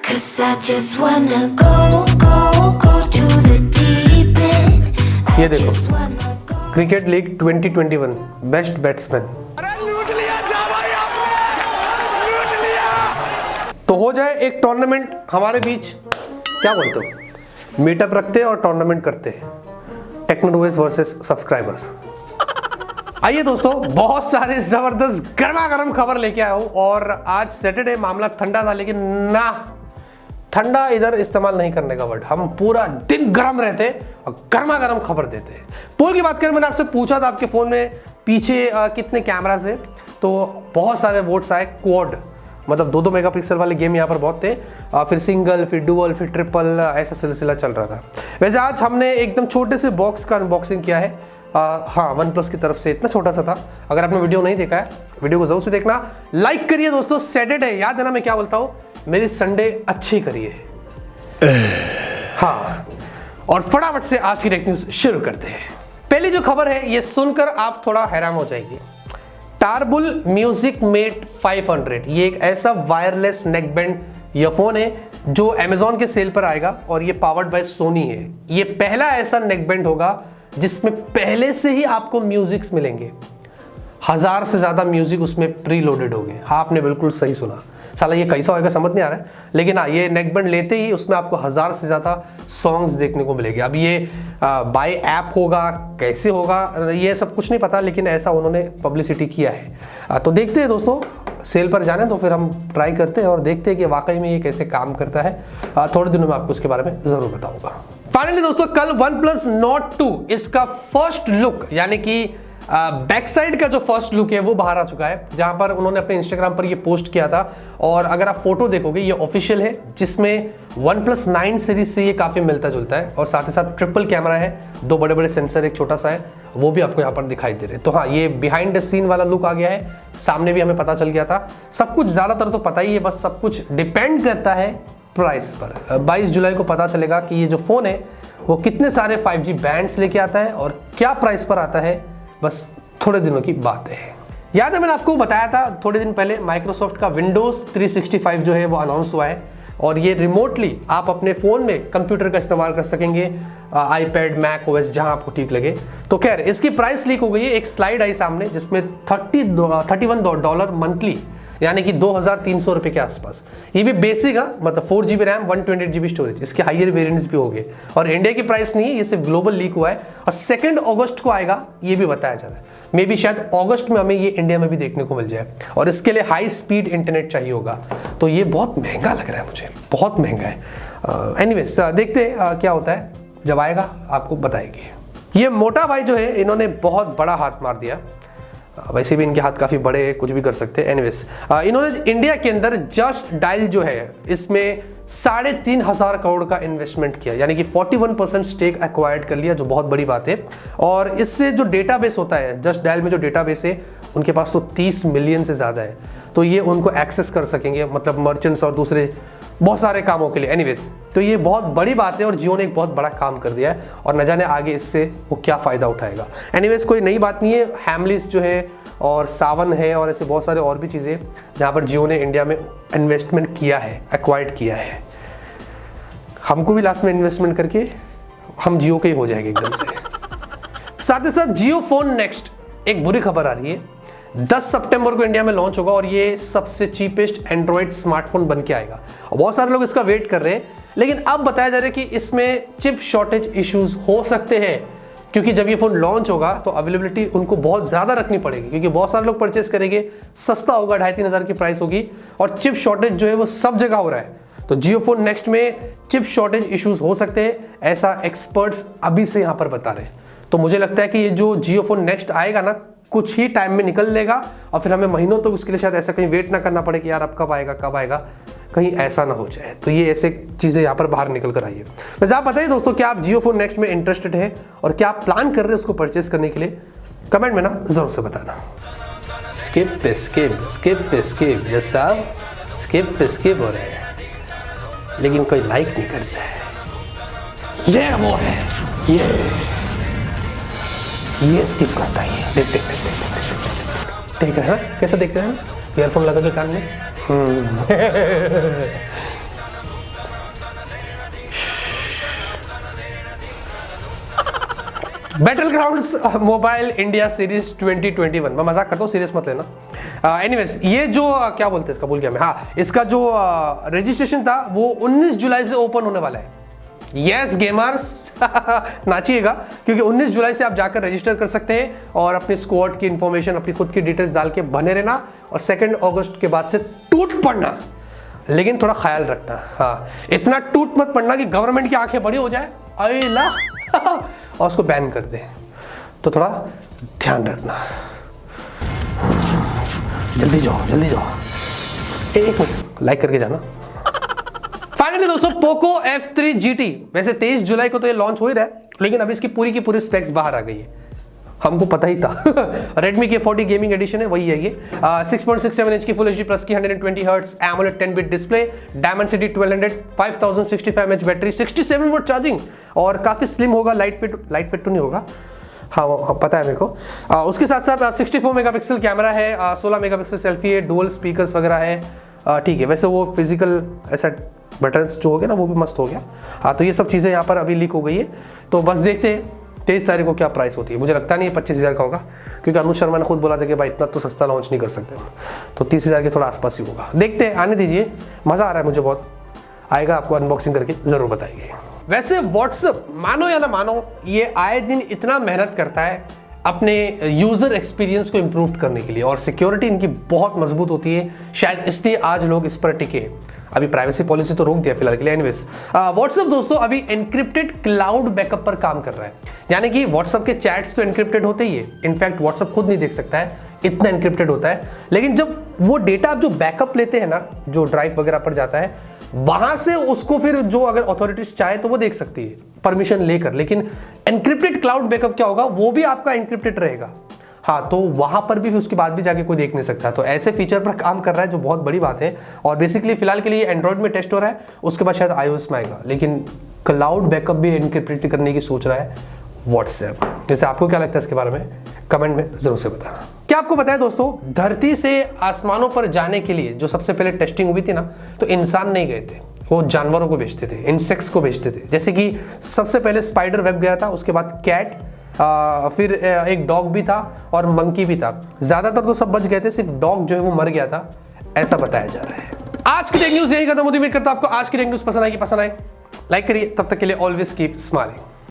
'Cause I just wanna go to the deep end. ये देखो cricket league 2021 best batsman. लूट लिया जा भाई आपने, लूट लिया। तो हो जाए एक टूर्नामेंट हमारे बीच, क्या बोलते हो? मीटअप रखते और टूर्नामेंट करते, टेक्नोलॉजीज वर्सेस सब्सक्राइबर्स। आइए दोस्तों, बहुत सारे जबरदस्त गर्मा गर्म खबर लेके आया हूं। और आज सैटरडे, मामला ठंडा था, लेकिन ना, ठंडा इधर इस्तेमाल नहीं करने का वर्ड, हम पूरा दिन गर्म रहते और गर्मा गर्म खबर देते। पोल की बात करें, मैंने आपसे पूछा था आपके फोन में पीछे कितने कैमरास है, तो बहुत सारे वोट्स आए क्वाड, मतलब 2-2 मेगापिक्सल वाले गेम यहाँ पर बहुत थे, फिर सिंगल, फिर डुअल, फिर ट्रिपल, ऐसा सिलसिला चल रहा था। वैसे आज हमने एकदम छोटे से बॉक्स का अनबॉक्सिंग किया है। हाँ, वन प्लस की तरफ से, इतना छोटा सा था। अगर आपने वीडियो नहीं देखा है, वीडियो को जरूर से देखना, लाइक करिए दोस्तों। सैटरडे, याद है ना मैं क्या बोलता हूँ, मेरी संडे अच्छी करिए। हाँ, और फटाफट से आज की टेक न्यूज शुरू करते हैं। पहली जो खबर है, ये सुनकर आप थोड़ा हैरान हो जाएंगे। टारबुल म्यूजिक मेट 500, ये एक ऐसा वायरलेस नेकबैंड ईयरफोन है जो अमेजॉन के सेल पर आएगा और ये पावर्ड बाय सोनी है। ये पहला ऐसा नेकबैंड होगा जिसमें पहले से ही आपको म्यूजिक्स मिलेंगे। 1000 से ज्यादा म्यूजिक उसमें प्री लोडेड होंगे। हाँ, आपने बिल्कुल सही सुना। साला ये कैसा होगा समझ नहीं आ रहा है, लेकिन हाँ, ये नेकबैंड लेते ही उसमें आपको 1000 से ज़्यादा सॉन्ग्स देखने को मिलेंगे। अब ये बाय ऐप होगा, कैसे होगा, ये सब कुछ नहीं पता, लेकिन ऐसा उन्होंने पब्लिसिटी किया है। तो देखते हैं दोस्तों, सेल पर जाने तो फिर हम ट्राई करते हैं और देखते हैं कि वाकई में ये कैसे काम करता है। थोड़े दिनों में आपको इसके बारे में ज़रूर बताऊँगा। फाइनली दोस्तों, कल OnePlus Nord 2 इसका फर्स्ट लुक, यानी कि बैक साइड का जो फर्स्ट लुक है वो बाहर आ चुका है, जहां पर उन्होंने अपने इंस्टाग्राम पर ये पोस्ट किया था। और अगर आप फोटो देखोगे, ये ऑफिशियल है, जिसमें OnePlus 9 सीरीज से ये काफी मिलता जुलता है। और साथ ही साथ ट्रिपल कैमरा है, 2 बड़े बड़े सेंसर, एक छोटा सा है, वो भी आपको यहाँ पर दिखाई दे रहे हैं। तो हाँ, ये बिहाइंड द सीन वाला लुक आ गया है, सामने भी हमें पता चल गया था। सब कुछ ज्यादातर तो पता ही है, बस सब कुछ डिपेंड करता है प्राइस पर। 22 जुलाई को पता चलेगा कि ये जो फोन है वो कितने सारे 5G बैंड्स लेके आता है और क्या प्राइस पर आता है। बस थोड़े दिनों की बात है। याद है मैंने आपको बताया था थोड़े दिन पहले, माइक्रोसॉफ्ट का विंडोज 365 जो है वो अनाउंस हुआ है और ये रिमोटली आप अपने फोन में कंप्यूटर का इस्तेमाल कर सकेंगे, आईपैड, मैक ओएस, जहां आपको ठीक लगे। तो खैर, इसकी प्राइस लीक हो गई है। एक स्लाइड आई सामने जिसमें $31 मंथली, यानी कि 2300 रुपए के आसपास। ये भी बेसिक है, मतलब 4GB रैम, 128GB स्टोरेज। इसके हायर वेरिएंट्स भी हो गए और इंडिया की प्राइस नहीं है, ये सिर्फ ग्लोबल लीक हुआ है और 2 अगस्त को आएगा, ये भी बताया जा रहा है। मे बी शायद अगस्त में हमें ये इंडिया में भी देखने को मिल जाए और इसके लिए हाई स्पीड इंटरनेट चाहिए होगा। तो ये बहुत महंगा लग रहा है मुझे, बहुत महंगा है। एनीवेज, देखते हैं क्या होता है, जब आएगा आपको बताएंगे। ये मोटा भाई जो है, इन्होंने बहुत बड़ा हाथ मार दिया। वैसे भी इनके हाथ काफी बड़े, कुछ भी कर सकते हैं। एनीवेज, इन्होंने इंडिया के अंदर जस्ट डायल जो है, इसमें 3500 करोड़ का इन्वेस्टमेंट किया, यानी कि 41% स्टेक एक्वायर्ड कर लिया, जो बहुत बड़ी बात है। और इससे जो डेटाबेस होता है, जस्ट डायल में जो डेटाबेस है, उनके पास तो 30 मिलियन से ज़्यादा है। तो ये उनको एक्सेस कर सकेंगे, मतलब मर्चेंट्स और दूसरे बहुत सारे कामों के लिए। एनीवेज, तो ये बहुत बड़ी बात है और जियो ने एक बहुत बड़ा काम कर दिया है और न जाने आगे इससे वो क्या फ़ायदा उठाएगा। एनीवेज, कोई नई बात नहीं है। हैमलिस जो है और सावन है और ऐसे बहुत सारे और भी चीज़ें जहाँ पर जियो ने इंडिया में इन्वेस्टमेंट किया है, एक्वायर्ड किया है। हमको भी लास्ट में इन्वेस्टमेंट करके हम जियो के ही हो जाएंगे एकदम से। साथ ही साथ जियो फोन नेक्स्ट, एक बुरी खबर आ रही है। 10 सितंबर को इंडिया में लॉन्च होगा और ये सबसे चीपेस्ट एंड्रॉइड स्मार्टफोन बन के आएगा और बहुत सारे लोग इसका वेट कर रहे हैं। लेकिन अब बताया जा रहा है कि इसमें चिप शॉर्टेज इश्यूज हो सकते हैं, क्योंकि जब ये फोन लॉन्च होगा तो अवेलेबिलिटी उनको बहुत ज़्यादा रखनी पड़ेगी, क्योंकि बहुत सारे लोग परचेस करेंगे, सस्ता होगा, 2500-3000 हज़ार की प्राइस होगी और चिप शॉर्टेज जो है वो सब जगह हो रहा है। तो जियो फोन नेक्स्ट में चिप शॉर्टेज इश्यूज हो सकते हैं, ऐसा एक्सपर्ट्स अभी से यहाँ पर बता रहे हैं। तो मुझे लगता है कि ये जो जियो फोन नेक्स्ट आएगा ना, कुछ ही टाइम में निकल लेगा और फिर हमें महीनों तक तो उसके लिए शायद ऐसा कहीं वेट ना करना पड़े कि यार अब कब आएगा कब आएगा, कहीं ऐसा ना हो जाए। तो ये ऐसे चीज़ें यहाँ पर बाहर निकल कर आई है। वैसे आप बताइए दोस्तों, क्या आप जियो फोन नेक्स्ट में इंटरेस्टेड है और क्या आप प्लान कर रहे हैं उसको परचेस करने के लिए? कमेंट में ना ज़रूर से बताना। स्किप पे स्किप, स्किप पे स्किप, यस साहब, स्किप पे स्किप हो रहे हैं, लेकिन कोई लाइक नहीं करता है। ये वो है, ये स्किप करता है। देख देख देख देख देख रहे हैं कैसे देख रहे हैं, ईयरफोन लगा के कान में। Battle grounds mobile India series 2021, मैं मजाक करता हूँ, सीरियस मत लेना। एनीवेज ये जो क्या बोलते हैं इसका, भूल गया मैं, हाँ, इसका जो रजिस्ट्रेशन था वो 19 जुलाई से ओपन होने वाला है। यस गेमर्स नाचिएगा, क्योंकि 19 जुलाई से आप जाकर रजिस्टर कर सकते हैं और अपनी स्क्वाड की इंफॉर्मेशन, अपनी खुद की डिटेल्स डाल के बने रहना, और 2 अगस्त के बाद से टूट पड़ना, लेकिन थोड़ा ख्याल रखना। हाँ, इतना टूट मत पड़ना कि गवर्नमेंट की आंखें बड़ी हो जाए अला और उसको बैन कर दे, तो थोड़ा ध्यान रखना। जल्दी जाओ जल्दी जाओ, एक मिनट लाइक करके जाना। फाइनली दोस्तों पोको F3 GT, वैसे 23 जुलाई को तो ये लॉन्च हो ही रहा है, लेकिन अभी इसकी पूरी की पूरी स्पेक्स बाहर आ गई है, हमको पता ही था। Redmi की 40 गेमिंग एडिशन है, वही है ये। 6.67 इंच की फुल एचडी प्लस की 120 hertz AMOLED 10-bit display, Dimensity 1200, 5065 mAh battery, 67 volt charging, और काफी स्लिम होगा, लाइट वेट तो नहीं होगा, हाँ पता है मेरे को। उसके साथ साथ 64 मेगापिक्सल कैमरा है, 16 मेगापिक्सल सेल्फी है, डुअल स्पीकर्स वगैरह है, ठीक है। वैसे वो फिजिकल ऐसा बटन्स जो हो गया ना वो भी मस्त हो गया। हाँ, तो ये सब चीज़ें यहाँ पर अभी लीक हो गई है, तो बस देखते हैं 23 तारीख को क्या प्राइस होती है। मुझे लगता नहीं है 25,000 का होगा, क्योंकि अनुज शर्मा ने खुद बोला था कि भाई इतना तो सस्ता लॉन्च नहीं कर सकते, तो 30,000 के थोड़ा आसपास ही होगा। देखते हैं, आने दीजिए, मज़ा आ रहा है मुझे बहुत, आएगा आपको अनबॉक्सिंग करके ज़रूर बताइए। वैसे व्हाट्सएप मानो या ना मानो, ये आए दिन इतना मेहनत करता है अपने यूज़र एक्सपीरियंस को इम्प्रूव करने के लिए, और सिक्योरिटी इनकी बहुत मजबूत होती है, शायद इसलिए आज लोग इस पर टिके। अभी प्राइवेसी पॉलिसी तो रोक दिया फिलहाल के लिए। एनीवेज व्हाट्सएप दोस्तों अभी एनक्रिप्टेड क्लाउड बैकअप पर काम कर रहा है, यानी कि व्हाट्सएप के चैट्स तो एनक्रिप्टेड होते ही है, इनफैक्ट व्हाट्सएप खुद नहीं देख सकता है, इतना एनक्रिप्टेड होता है, लेकिन जब वो डेटा आप जो बैकअप लेते हैं ना, जो ड्राइव वगैरह पर जाता है, वहां से उसको फिर जो अगर अथॉरिटीज चाहे तो वो देख सकती है परमिशन लेकर। लेकिन एनक्रिप्टेड क्लाउड बैकअप क्या होगा, वो भी आपका एनक्रिप्टेड रहेगा। हाँ, तो वहां पर भी उसके बाद भी जाके कोई देख नहीं सकता। तो ऐसे फीचर पर काम कर रहा है, जो बहुत बड़ी बात है, और बेसिकली फिलहाल के लिए एंड्रॉइड में टेस्ट हो रहा है, उसके बाद शायद iOS में आएगा, लेकिन क्लाउड बैकअप भी एनक्रिप्टेड करने की सोच रहा है व्हाट्सएप। जैसे आपको क्या लगता है इसके बारे में, कमेंट में जरूर से बताना। क्या आपको पता है दोस्तों, धरती से आसमानों पर जाने के लिए जो सबसे पहले टेस्टिंग हुई थी ना, तो इंसान नहीं गए थे, वो जानवरों को भेजते थे, इंसेक्ट्स को भेजते थे। जैसे कि सबसे पहले स्पाइडर वेब गया था, उसके बाद कैट, फिर एक डॉग भी था और मंकी भी था। ज्यादातर तो सब बच गए थे, सिर्फ डॉग जो है वो मर गया था, ऐसा बताया जा रहा है। आज की टेक न्यूज यही खत्म होती है। उम्मीद करता हूं आपको आज की टेक न्यूज पसंद आएगी, पसंद आए लाइक करिए। तब तक के लिए ऑलवेज कीप स्माइलिंग।